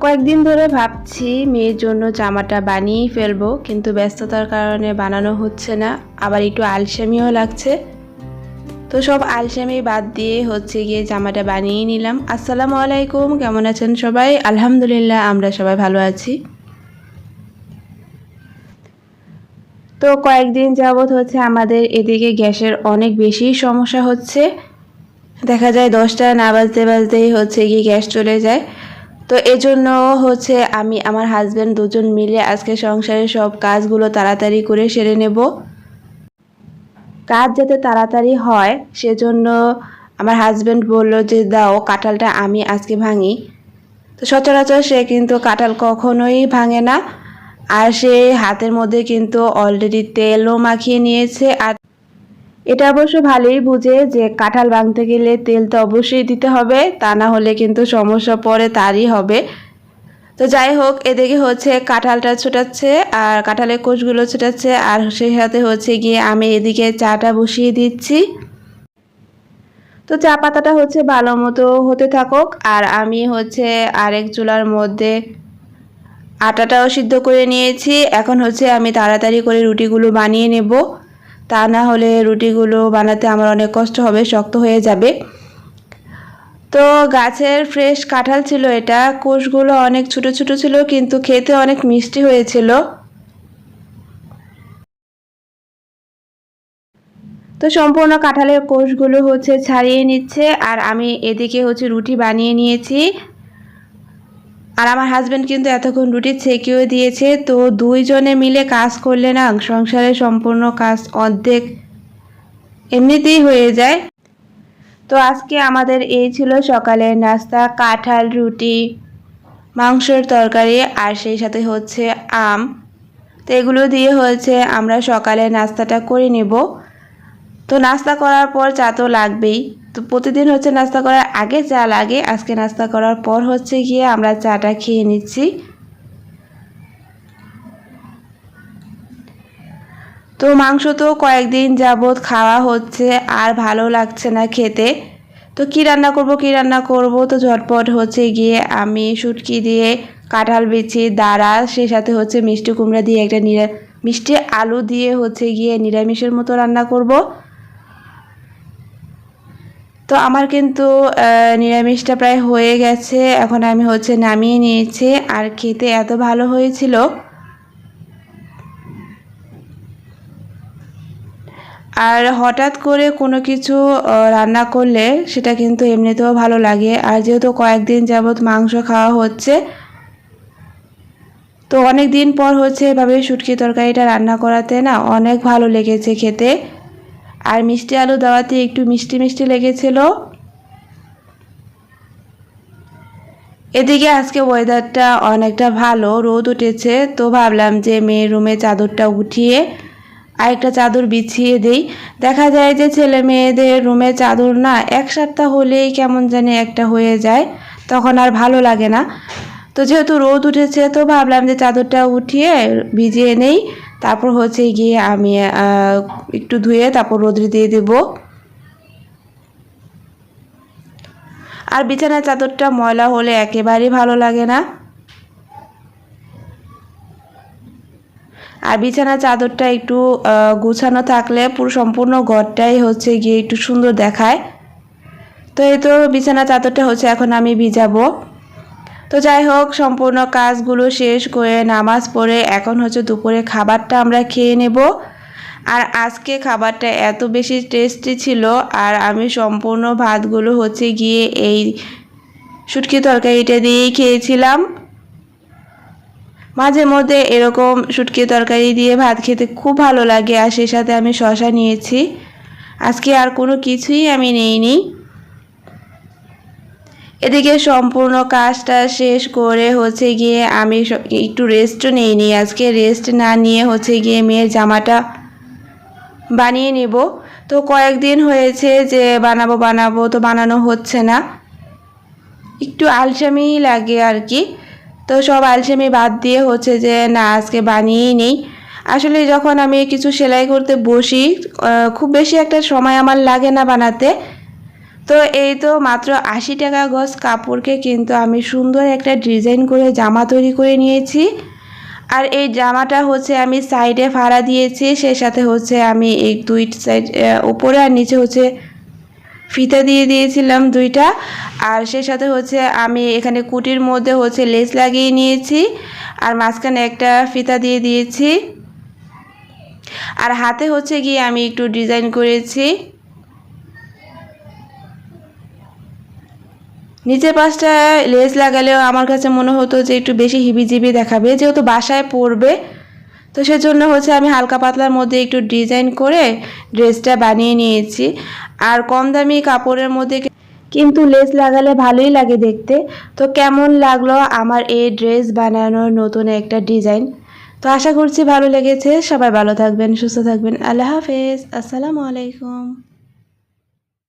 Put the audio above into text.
কয়েকদিন ধরে ভাবছি মেয়ের জন্য জামাটা বানিয়েই ফেলবো, কিন্তু ব্যস্ততার কারণে বানানো হচ্ছে না। আবার একটু আলসেমিও লাগছে। তো সব আলসেমি বাদ দিয়ে গিয়ে জামাটা বানিয়ে নিলাম। আসসালামু আলাইকুম, কেমন আছেন সবাই? আলহামদুলিল্লাহ, আমরা সবাই ভালো আছি। তো কয়েকদিন যাবত আমাদের এদিকে গ্যাসের অনেক বেশি সমস্যা হচ্ছে। দেখা যায় 10টা না বাজতে বাজতেই গিয়ে গ্যাস চলে যায়। তো এজন্য আমি আমার হাজব্যান্ড দুজন মিলে আজকে সংসারের সব কাজগুলো তাড়াতাড়ি করে সেরে নেব। কাজ যাতে তাড়াতাড়ি হয় সেজন্য আমার হাজব্যান্ড বলল যে দাও কাঁঠালটা আমি আজকে ভাঙি। তো সচরাচর সে কিন্তু কাঁঠাল কখনোই ভাঙে না, আর সে হাতের মধ্যে কিন্তু অলরেডি তেলও মাখিয়ে নিয়েছে। আর এটা অবশ্য ভালোই বুঝে যে কাঁঠাল ভাঙতে গেলে তেল তো অবশ্যই দিতে হবে, তা না হলে কিন্তু সমস্যা পরে তারই হবে। তো যাই হোক, এদিকে কাঁঠালটা ছোটাচ্ছে আর কাঁঠালের কোষগুলো ছোটাচ্ছে, আর সেই সাথে গিয়ে আমি এদিকে চাটা বসিয়ে দিচ্ছি। তো চা পাতাটা ভালো মতো হতে থাকুক, আর আমি আরেক চুলার মধ্যে আটাটাও সিদ্ধ করে নিয়েছি। এখন আমি তাড়াতাড়ি করে রুটিগুলো বানিয়ে নেব, তা না হলে রুটিগুলো বানাতে আমার অনেক কষ্ট হবে, শক্ত হয়ে যাবে। তো গাছের ফ্রেশ কাঁঠাল ছিল এটা, কোষগুলো অনেক ছোট ছোট ছিল কিন্তু খেতে অনেক মিষ্টি হয়েছিল। তো সম্পূর্ণ কাঁঠালের কোষগুলো ছাড়িয়ে নিচ্ছে, আর আমি এদিকে রুটি বানিয়ে নিয়েছি। আর আমার হাজব্যান্ড কিন্তু এতক্ষণ রুটি ছেঁকেও দিয়েছে। তো দুইজনে মিলে কাজ করলে না সংসারের সম্পূর্ণ কাজ অর্ধেক এমনিতেই হয়ে যায়। তো আজকে আমাদের এই ছিল সকালের নাস্তা, কাঁঠাল, রুটি, মাংসের তরকারি, আর সেই সাথে আম। তো এগুলো দিয়ে আমরা সকালে নাস্তাটা করে নেব। তো নাস্তা করার পর চা তো লাগবেই। তো প্রতিদিন নাস্তা করার আগে চা লাগে, আজকে নাস্তা করার পর গিয়ে আমরা চাটা খেয়ে নিচ্ছি। তো মাংস তো কয়েকদিন যাবত খাওয়া হচ্ছে, আর ভালো লাগছে না খেতে। তো কি রান্না করব, তো ঝটপট গিয়ে আমি শুটকি দিয়ে, কাঁঠাল বিচি, দাঁড়া, সেই সাথে মিষ্টি কুমড়া দিয়ে একটা মিষ্টি আলু দিয়ে গিয়ে নিরামিষের মতো রান্না করব। তো আমার কিন্তু নিরামিষটা প্রায় হয়ে গেছে, এখন আমি নামিয়ে নিয়েছি। আর খেতে এত ভালো হয়েছিল। আর হঠাৎ করে কোনো কিছু রান্না করলে সেটা কিন্তু এমনিতেও ভালো লাগে। আর যেহেতু কয়েকদিন যাবত মাংস খাওয়া হচ্ছে, তো অনেক দিন পর এভাবে শুটকি তরকারিটা রান্না করাতে না অনেক ভালো লেগেছে খেতে। আর মিষ্টি আলু দেওয়াতে একটু মিষ্টি মিষ্টি লেগেছিল। এদিকে আজকে ওয়েদারটা অনেকটা ভালো, রোদ উঠেছে। তো ভাবলাম যে মেয়ের রুমে চাদরটা উঠিয়ে আরেকটা চাদর বিছিয়ে দেই। দেখা যায় যে ছেলে মেয়েদের রুমে চাদর না এক সপ্তাহ হলেই কেমন জানি একটা হয়ে যায়, তখন আর ভালো লাগে না। তো যেহেতু রোদ উঠেছে, তো ভাবলাম যে চাদরটা উঠিয়ে ভিজিয়ে নেই, তারপর গিয়ে আমি একটু ধুয়ে তারপর রোদ্রে দিয়ে দেব। আর বিছানার চাদরটা ময়লা হলে একেবারেই ভালো লাগে না। আর বিছানার চাদরটা একটু গুছানো থাকলে পুরো সম্পূর্ণ ঘরটাই গিয়ে একটু সুন্দর দেখায়। তো এই তো বিছানার চাদরটা এখন আমি ভিজাবো। তো যাই হোক, সম্পূর্ণ কাজগুলো শেষ করে নামাজ পড়ে এখন দুপুরে খাবারটা আমরা খেয়ে নেব। আর আজকে খাবারটা এত বেশি টেস্টি ছিল, আর আমি সম্পূর্ণ ভাতগুলো গিয়ে এই শুটকি তরকারিটা দিয়েই খেয়েছিলাম। মাঝে মধ্যে এরকম শুটকি তরকারি দিয়ে ভাত খেতে খুব ভালো লাগে, আর সেই সাথে আমি শসা নিয়েছি। আজকে আর কোনো কিছুই আমি নেইনি। এদিকে সম্পূর্ণ কাজটা শেষ করে গিয়ে আমি একটু রেস্টও নেইনি। আজকে রেস্ট না নিয়ে গিয়ে মেয়ের জামাটা বানিয়ে নেব। তো কয়েকদিন হয়েছে যে বানাবো তো বানানো হচ্ছে না, একটু আলসেমি লাগে আর কি। তো সব আলসেমি বাদ দিয়ে যে না আজকে বানিয়েই নেই। আসলে যখন আমি কিছু সেলাই করতে বসি, খুব বেশি একটা সময় আমার লাগে না বানাতে। তো এই তো মাত্র 80 টাকা গজ কাপড়কে কিন্তু আমি সুন্দর একটা ডিজাইন করে জামা তৈরি করে নিয়েছি। আর এই জামাটা হচ্ছে আমি সাইডে ফাড়া দিয়েছি, সেই সাথে হচ্ছে আমি এই দুই সাইড উপরে আর নিচে হচ্ছে ফিতা দিয়ে দিয়েছিলাম দুইটা। আর সেই সাথে হচ্ছে আমি এখানে কুটির মধ্যে হচ্ছে লেস লাগিয়ে নিয়েছি আর মাঝখানে একটা ফিতা দিয়ে দিয়েছি। আর হাতে হচ্ছে গিয়ে আমি একটু ডিজাইন করেছি। নিচের পাশটা লেস লাগালেও আমার কাছে মনে হতো যে একটু বেশি হিবিজিবি দেখাবে, যেহেতু বাসায় পরবে, তো সেজন্য হচ্ছে আমি হালকা পাতলার মধ্যে একটু ডিজাইন করে ড্রেসটা বানিয়ে নিয়েছি। আর কম দামি কাপড়ের মধ্যে কিন্তু লেস লাগালে ভালোই লাগে দেখতে। তো কেমন লাগলো আমার এই ড্রেস বানানোর নতুন একটা ডিজাইন? তো আশা করছি ভালো লেগেছে। সবাই ভালো থাকবেন, সুস্থ থাকবেন। আল্লাহ হাফেজ, আসসালামু আলাইকুম।